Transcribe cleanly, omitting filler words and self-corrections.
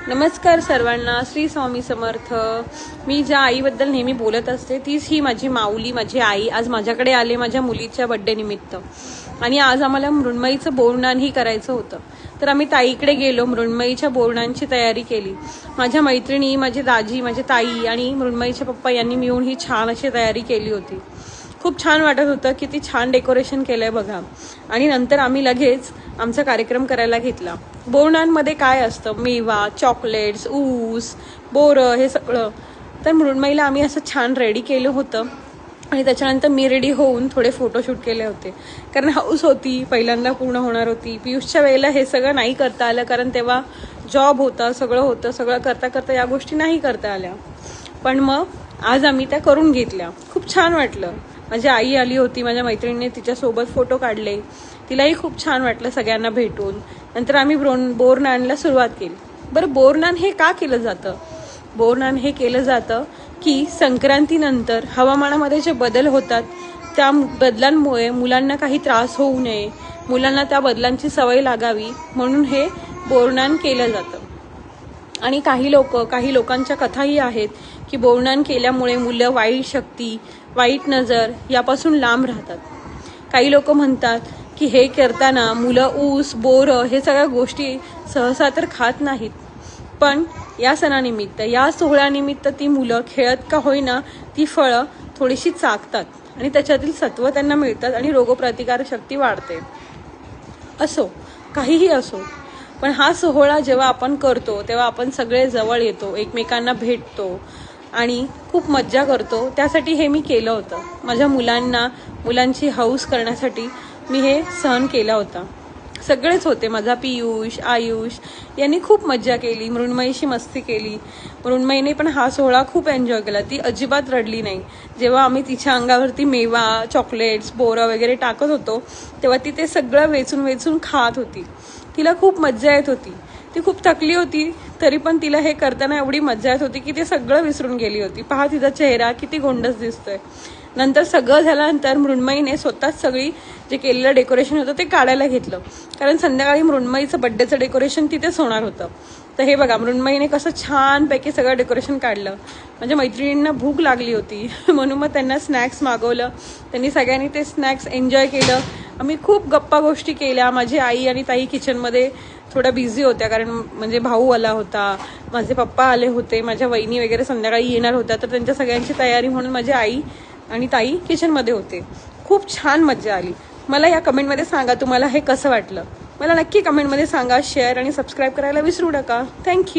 नमस्कार सर्वांना, श्री स्वामी समर्थ. मी ज्या आईबद्दल नेहमी बोलत असते तीच ही माझी माऊली, माझी आई आज माझ्याकडे आले माझ्या मुलीच्या बड्डे निमित्त. आणि आज आम्हाला मृण्मयीचं बोरनानही करायचं होतं, तर आम्ही ताईकडे गेलो. मृण्मयीच्या बोरनांची तयारी केली. माझ्या मैत्रिणी, माझे दाजी, माझे ताई आणि मृण्मयीचे पप्पा यांनी मिळून ही छान अशी तयारी केली होती. खूप छान वाटत होतं, किती छान डेकोरेशन केलंय बघा. आणि नंतर आम्ही लगेच आमचा कार्यक्रम करायला घेतला. बोरनांमध्ये काय असतं, मेवा, चॉकलेट्स, ऊस, बोरं हे सगळं. तर मृण्मयीला आम्ही असं छान रेडी केलं होतं. आणि त्याच्यानंतर मी रेडी होऊन थोडे फोटोशूट केले होते, कारण हाऊस होती, पहिल्यांदा पूर्ण होणार होती. पियुषच्या वेळेला हे सगळं नाही करता आलं, कारण तेव्हा जॉब होता, सगळं होतं. सगळं करता करता या गोष्टी नाही करता आल्या, पण मग आज आम्ही त्या करून घेतल्या. खूप छान वाटलं. माझी आई आली होती, माझ्या मैत्रिणीने तिच्यासोबत फोटो काढले. तिलाही खूप छान वाटलं सगळ्यांना भेटून. नंतर आम्ही बोरनानला सुरुवात केली. बरं, बोरनान हे का केलं जातं? बोरनान हे केलं जातं की संक्रांतीनंतर हवामानामध्ये जे बदल होतात त्या बदलांमुळे मुलांना काही त्रास होऊ नये, मुलांना त्या बदलांची सवय लागावी, म्हणून हे बोरनान केलं जातं. आणि काही लोकांच्या कथाही आहेत की बोरनान केल्यामुळे मुलं वाईट शक्ती, वाईट नजर यापासून लांब राहतात. काही लोक म्हणतात की हे करताना मुलं ऊस, बोरं हे सगळ्या गोष्टी सहसा तर खात नाहीत, पण या सणानिमित्त, या सोहळ्यानिमित्त ती मुलं खेळत का होईना ती फळं थोडीशी चाकतात आणि त्याच्यातील सत्व त्यांना मिळतात आणि रोगप्रतिकारक शक्ती वाढते. असो, काहीही असो, पण हा सोहळा जेव्हा आपण करतो तेव्हा आपण सगळे जवळ येतो, एकमेकांना भेटतो आणि खूप मज्जा करतो. त्यासाठी हे मी केलं होतं. माझ्या मुलांची हौस करण्यासाठी मी हे सहन केला होता. सगळेच होते. माझा पियुष, आयुष यांनी खूप मज्जा केली, मृण्मयीशी मस्ती केली. मृण्मयीने पण हा सोहळा खूप एन्जॉय केला. ती अजिबात रडली नाही. जेव्हा आम्ही तिच्या अंगावरती मेवा, चॉकलेट्स, बोरं वगैरे टाकत होतो तेव्हा ती ते सगळं वेचून वेचून खात होती. तिला खूप मज्जा येत होती. ती खूप थकली होती, तरी पण तिला हे करताना एवढी मज्जा येत होती की ते सगळं विसरून गेली होती. पहा तिचा चेहरा किती गोंडस दिसतोय. नंतर सगळं झाल्यानंतर मृण्मयीने स्वतःच सगळी जे केलेलं डेकोरेशन होतं ते काढायला घेतलं, कारण संध्याकाळी मृण्मयीचं बड्डेचं डेकोरेशन तिथेच होणार होतं. तर हे बघा, मृण्मयीने कसं छानपैकी सगळं डेकोरेशन काढलं. माझ्या मैत्रिणींना भूक लागली होती म्हणून मग त्यांना स्नॅक्स मागवलं. त्यांनी सगळ्यांनी ते स्नॅक्स एन्जॉय केलं. आम्ही खूप गप्पा गोष्टी केल्या. माझी आई आणि ताई किचनमध्ये थोड्या बिझी होत्या, कारण म्हणजे भाऊ आला होता, माझे पप्पा आले होते, माझ्या वहिनी वगैरे संध्याकाळी येणार होत्या, तर त्यांच्या सगळ्यांची तयारी म्हणून माझी आई आणि ताई किचनमध्ये होते. खूप छान मज्जा आली. मला या कमेंटमध्ये सांगा तुम्हाला हे कसं वाटलं. मला नक्की कमेंटमध्ये सांगा. शेअर आणि सबस्क्राईब करायला विसरू नका. थँक्यू.